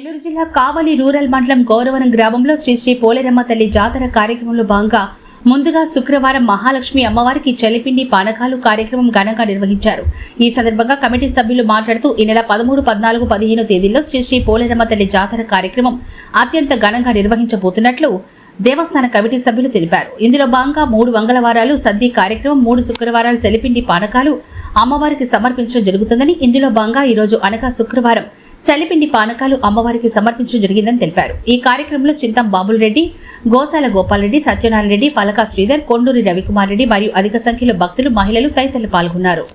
నెల్లూరు జిల్లా కావలి రూరల్ మండలం గౌరవరం గ్రామంలో శ్రీ శ్రీ పోలేరమ్మ తల్లి జాతర కార్యక్రమంలో భాగంగా ముందుగా శుక్రవారం మహాలక్ష్మి అమ్మవారికి చలిపిండి పానకాలు కార్యక్రమం ఘనంగా నిర్వహించారు. ఈ సందర్భంగా కమిటీ సభ్యులు మాట్లాడుతూ ఈ నెల 13, 14, 15 తేదీల్లో శ్రీ శ్రీ పోలేరమ్మ తల్లి జాతర కార్యక్రమం అత్యంత ఘనంగా నిర్వహించబోతున్నట్లు దేవస్థాన కమిటీ సభ్యులు తెలిపారు. ఇందులో భాగంగా 3 మంగళవారాలు సద్ది కార్యక్రమం, 3 శుక్రవారాలు చలిపిండి పానకాలు అమ్మవారికి సమర్పించడం జరుగుతుందని, ఇందులో భాగంగా ఈరోజు అనగా శుక్రవారం చలిపిండి పానకాలు అమ్మవారికి సమర్పించడం జరిగిందని తెలిపారు. ఈ కార్యక్రమంలో చింతం బాబులరెడ్డి, గోసాల గోపాలరెడ్డి, సత్యనారాయణ రెడ్డి, ఫలకా శ్రీధర్, కొండూరి రవికుమార్ రెడ్డి మరియు అధిక సంఖ్యలో భక్తులు, మహిళలు తదితరులు పాల్గొన్నారు.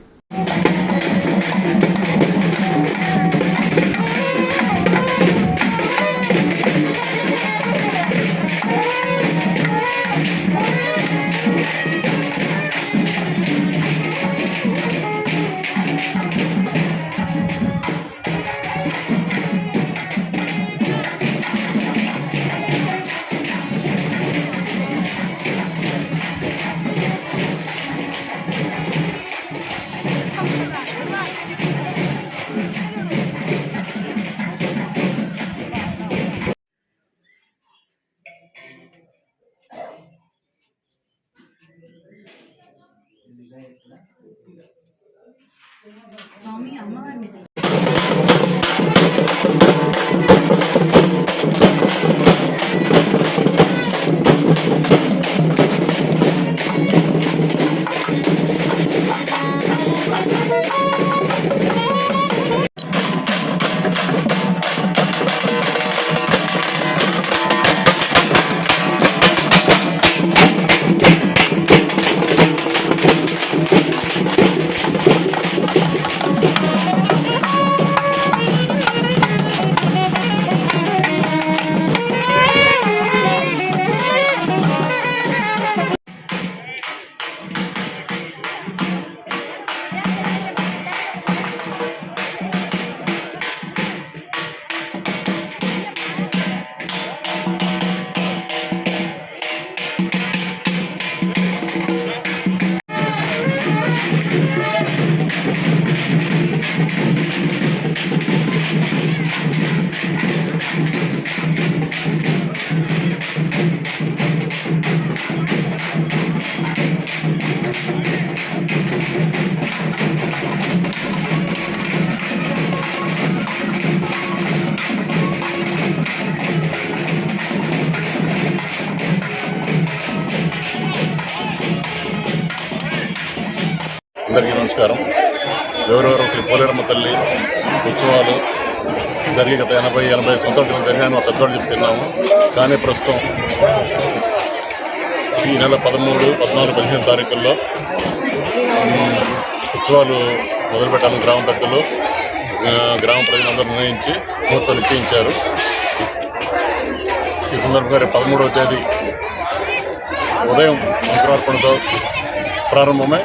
స్వామి అమ్మవారిని అందరికీ నమస్కారం. గౌరవరం శ్రీ పోలేరమ్మ తల్లి ఉత్సవాలు జరిగి గత 80 సంవత్సరాల జరిగాను పెద్దవాళ్ళు చెప్తున్నాము. కానీ ప్రస్తుతం ఈ నెల 13, 14, 15 తారీఖుల్లో ఉత్సవాలు మొదలుపెట్టాలని గ్రామ పెద్దలు, గ్రామ ప్రజలందరూ నిర్ణయించి ముహూర్తాలు నిశ్చయించారు. ఈ సందర్భంగా 13వ తేదీ ఉదయం అంకురార్పణతో ప్రారంభమై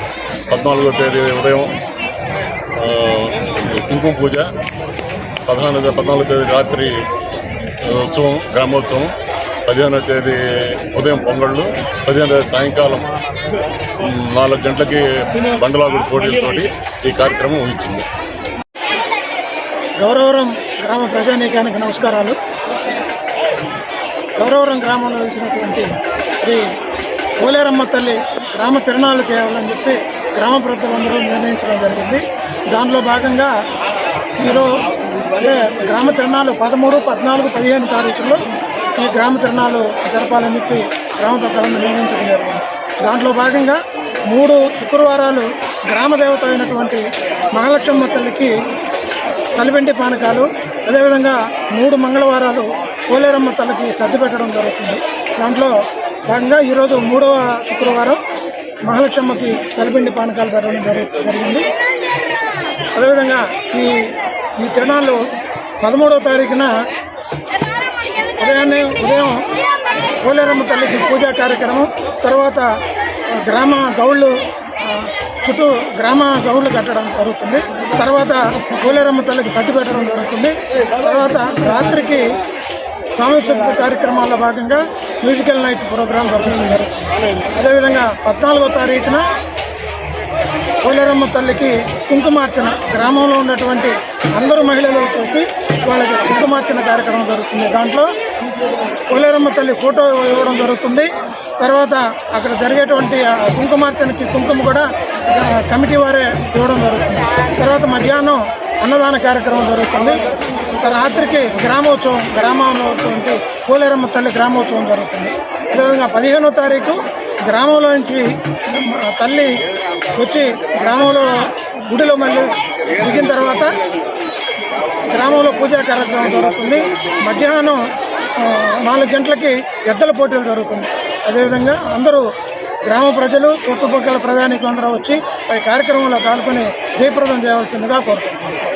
14వ తేదీ ఉదయం కుంకుమ పూజ, 14వ తేదీ రాత్రి ఉత్సవం, గ్రామోత్సవం, 15వ తేదీ ఉదయం పొంగళ్ళు, 15వ తేదీ సాయంకాలం 4 గంటలకి బండలాగుడు పోటీలతోటి ఈ కార్యక్రమం ఊహించింది. గౌరవరం గ్రామ ప్రజానీకానికి నమస్కారాలు. గౌరవరం గ్రామంలో వెలిసినటువంటి శ్రీ పోలేరమ్మ తల్లి గ్రామ తిరణాలు చేయాలని చెప్పి గ్రామ ప్రజలందరూ నిర్ణయించడం జరిగింది. దానిలో భాగంగా ఈరోజు అంటే గ్రామ తిరణాలు 13, 14, 15 తారీఖుల్లో ఈ గ్రామ తిరణాలు జరపాలని చెప్పి గ్రామ పెద్దలందరూ నిర్ణయించడం జరిగింది. దాంట్లో భాగంగా 3 శుక్రవారాలు గ్రామ దేవత అయినటువంటి మహాలక్ష్మమ్మ తల్లికి చలిపిండి పానకాలు, అదేవిధంగా 3 మంగళవారాలు పోలేరమ్మ తల్లికి సర్ది పెట్టడం జరుగుతుంది. దాంట్లో భాగంగా ఈరోజు 3వ శుక్రవారం మహాలక్ష్మమ్మకి చలిపిండి పానకాలు పెట్టడం జరిగింది. అదేవిధంగా ఈ తిరణాలు 13వ తారీఖున ఉదయం పోలేరమ్మ తల్లికి పూజా కార్యక్రమం, తర్వాత గ్రామ గౌళ్ళు చుట్టూ గ్రామ గౌళ్ళు కట్టడం జరుగుతుంది. తర్వాత పోలేరమ్మ తల్లికి సర్ది పెట్టడం జరుగుతుంది. తర్వాత రాత్రికి సాంస్కృతిక కార్యక్రమాల్లో భాగంగా మ్యూజికల్ నైట్ ప్రోగ్రాం జరగడం జరుగుతుంది. అదేవిధంగా 14వ తారీఖున పోలేరమ్మ తల్లికి కుంకుమార్చన గ్రామంలో ఉన్నటువంటి అందరూ మహిళలు వచ్చేసి వాళ్ళకి కుంకుమార్చన కార్యక్రమం జరుగుతుంది. దాంట్లో పోలేరమ్మ తల్లి ఫోటో ఇవ్వడం జరుగుతుంది. తర్వాత అక్కడ జరిగేటువంటి కుంకుమార్చనకి కుంకుమ కూడా కమిటీ వారే ఇవ్వడం జరుగుతుంది. తర్వాత మధ్యాహ్నం అన్నదాన కార్యక్రమం జరుగుతుంది. రాత్రికి గ్రామంలో పోలేరమ్మ తల్లి గ్రామోత్సవం జరుగుతుంది. అదేవిధంగా 15వ తారీఖు గ్రామంలో నుంచి తల్లి వచ్చి గ్రామంలో గుడిలో మళ్ళీ దిగిన తర్వాత గ్రామంలో పూజా కార్యక్రమం జరుగుతుంది. మధ్యాహ్నం 4 గంటలకి ఎద్దల పోటీలు జరుగుతుంది. అదేవిధంగా అందరూ గ్రామ ప్రజలు చుట్టుపక్కల ప్రజానీకులు అందరూ వచ్చి ఈ కార్యక్రమంలో పాల్గొని జయప్రదం చేయవలసిందిగా కోరుతున్నాను.